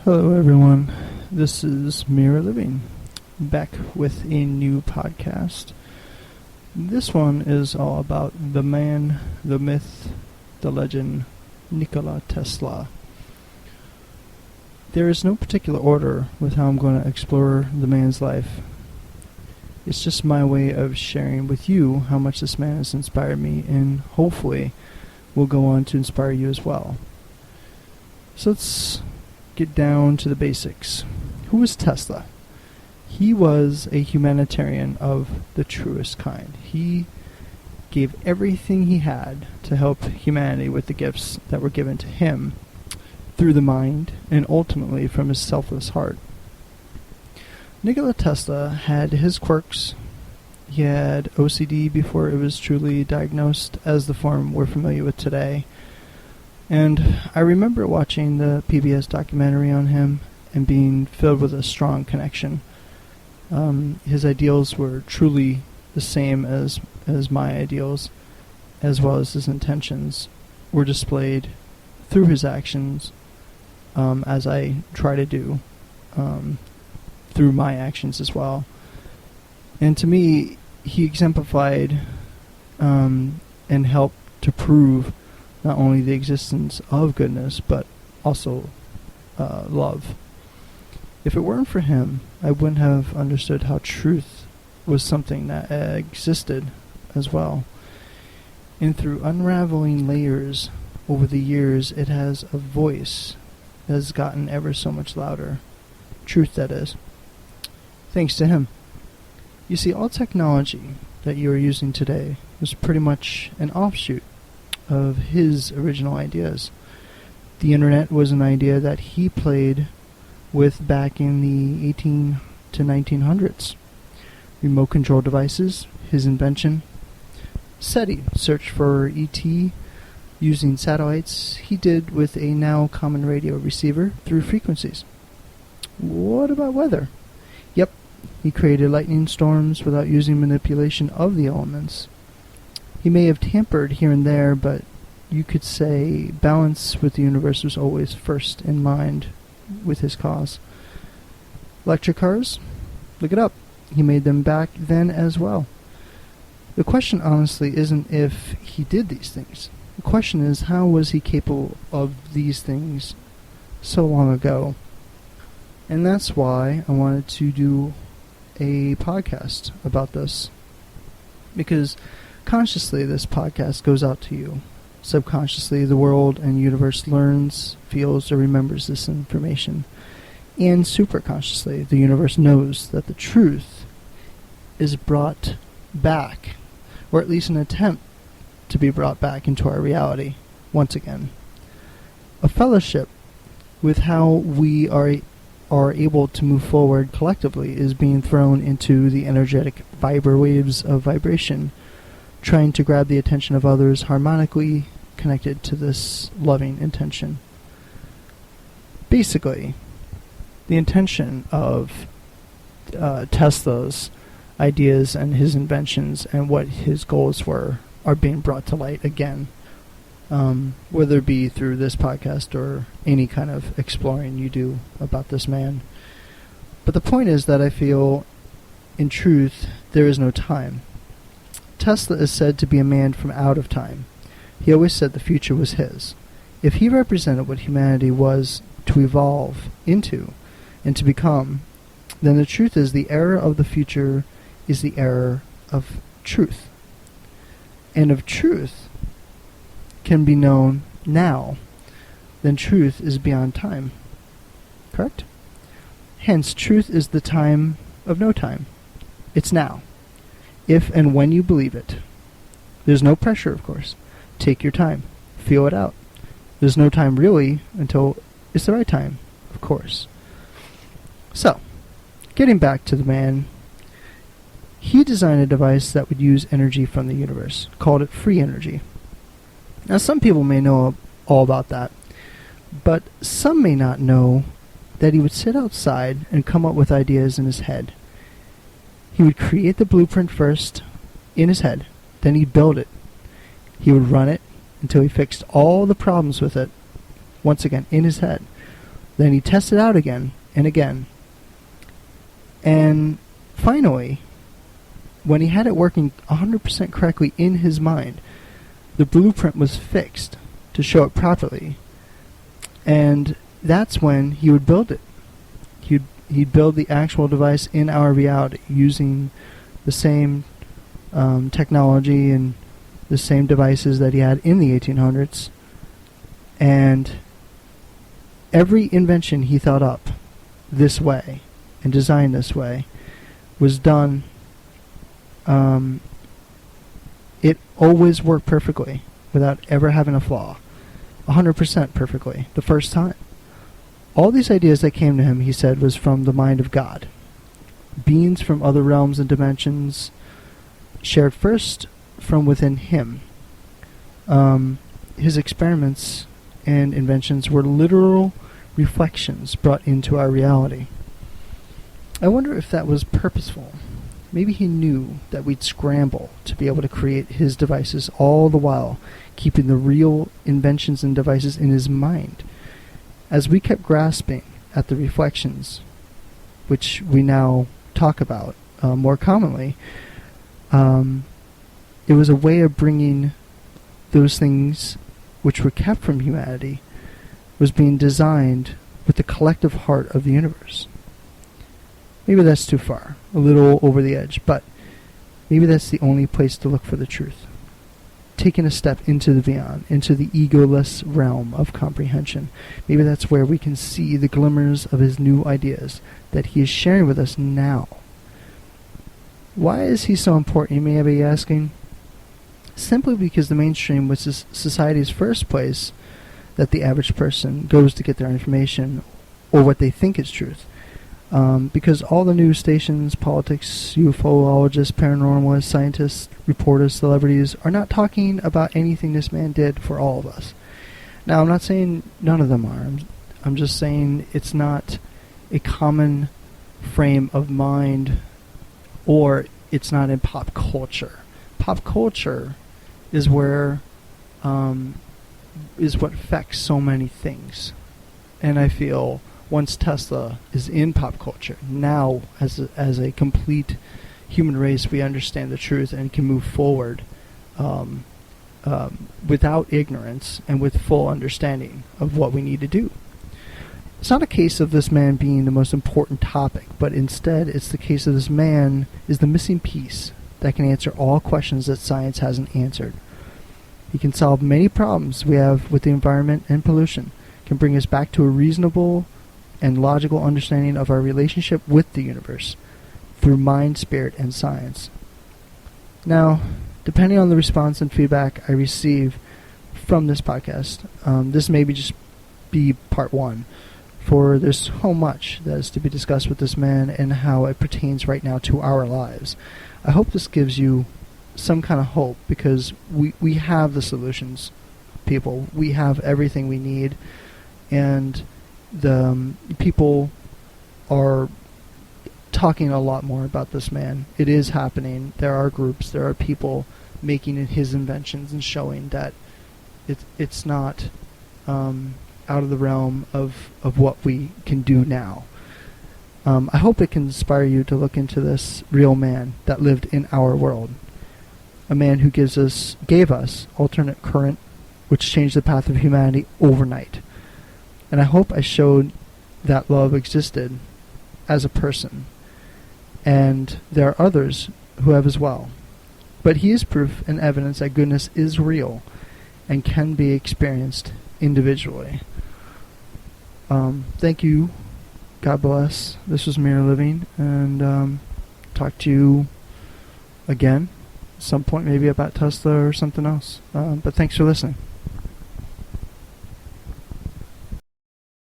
Hello everyone, this is Mirror Living, back with a new podcast. This one is all about the man, the myth, the legend, Nikola Tesla. There is no particular order with how I'm going to explore the man's life. It's just my way of sharing with you how much this man has inspired me, and hopefully will go on to inspire you as well. So let's get down to the basics. Who was Tesla? He was a humanitarian of the truest kind. He gave everything he had to help humanity with the gifts that were given to him through the mind and ultimately from his selfless heart. Nikola Tesla had his quirks. He had OCD before it was truly diagnosed as the form we're familiar with today. And I remember watching the PBS documentary on him and being filled with a strong connection. His ideals were truly the same as my ideals, as well as his intentions were displayed through his actions, as I try to do through my actions as well. And to me, he exemplified and helped to prove not only the existence of goodness, but also love. If it weren't for him, I wouldn't have understood how truth was something that existed as well. And through unraveling layers over the years, it has a voice that has gotten ever so much louder. Truth, that is. Thanks to him. You see, all technology that you are using today was pretty much an offshoot of his original ideas. The internet was an idea that he played with back in the 18 to 1900s. Remote control devices, his invention. SETI, search for ET using satellites, he did with a now common radio receiver through frequencies. What about weather? Yep, he created lightning storms without using manipulation of the elements. He may have tampered here and there, but you could say balance with the universe was always first in mind with his cause. Electric cars? Look it up. He made them back then as well. The question honestly isn't if he did these things. The question is, how was he capable of these things so long ago? And that's why I wanted to do a podcast about this. Because consciously, this podcast goes out to you. Subconsciously, the world and universe learns, feels, or remembers this information. And superconsciously, the universe knows that the truth is brought back, or at least an attempt to be brought back into our reality once again. A fellowship with how we are able to move forward collectively is being thrown into the energetic waves of vibration, trying to grab the attention of others harmonically connected to this loving intention. Basically, the intention of Tesla's ideas and his inventions and what his goals were are being brought to light again, whether it be through this podcast or any kind of exploring you do about this man. But the point is that I feel, in truth, there is no time. Tesla is said to be a man from out of time. He always said the future was his. If he represented what humanity was to evolve into and to become, then the truth is the era of the future is the era of truth. And if truth can be known now, then truth is beyond time. Correct? Hence, truth is the time of no time. It's now. If and when you believe it. There's no pressure, of course. Take your time. Feel it out. There's no time really until it's the right time, of course. So, getting back to the man, he designed a device that would use energy from the universe, called it free energy. Now, some people may know all about that, but some may not know that he would sit outside and come up with ideas in his head. He would create the blueprint first in his head, then he'd build it. He would run it until he fixed all the problems with it, once again in his head. Then he tested out again and again. And finally, when he had it working 100% correctly in his mind, the blueprint was fixed to show it properly. And that's when he would build it. He'd build the actual device in our reality using the same technology and the same devices that he had in the 1800s. And every invention he thought up this way and designed this way was done. It always worked perfectly without ever having a flaw. 100% perfectly the first time. All these ideas that came to him, he said, was from the mind of God. Beings from other realms and dimensions shared first from within him. His experiments and inventions were literal reflections brought into our reality. I wonder if that was purposeful. Maybe he knew that we'd scramble to be able to create his devices, all the while keeping the real inventions and devices in his mind. As we kept grasping at the reflections, which we now talk about more commonly, it was a way of bringing those things which were kept from humanity, was being designed with the collective heart of the universe. Maybe that's too far, a little over the edge, but maybe that's the only place to look for the truth. Taking a step into the beyond, into the egoless realm of comprehension. Maybe that's where we can see the glimmers of his new ideas that he is sharing with us now. Why is he so important, you may be asking? Simply because the mainstream was society's first place that the average person goes to get their information or what they think is truth. Because all the news stations, politics, ufologists, paranormalists, scientists, reporters, celebrities are not talking about anything this man did for all of us. Now, I'm not saying none of them are. I'm just saying it's not a common frame of mind, or it's not in pop culture. Pop culture is where is what affects so many things, and I feel once Tesla is in pop culture, now as a complete human race, we understand the truth and can move forward without ignorance and with full understanding of what we need to do. It's not a case of this man being the most important topic, but instead it's the case of this man is the missing piece that can answer all questions that science hasn't answered. He can solve many problems we have with the environment and pollution, can bring us back to a reasonable and logical understanding of our relationship with the universe through mind, spirit, and science. Now, depending on the response and feedback I receive from this podcast, this may just be part one, for there's so much that is to be discussed with this man and how it pertains right now to our lives. I hope this gives you some kind of hope, because we have the solutions, people. We have everything we need, and the people are talking a lot more about this man. It is happening. There are groups, there are people making his inventions and showing that it's not out of the realm of what we can do now. I hope it can inspire you to look into this real man that lived in our world. A man who gave us alternate current, which changed the path of humanity overnight. And I hope I showed that love existed as a person. And there are others who have as well. But he is proof and evidence that goodness is real and can be experienced individually. Thank you. God bless. This was Mirror Living, and talk to you again at some point, maybe about Tesla or something else. But thanks for listening.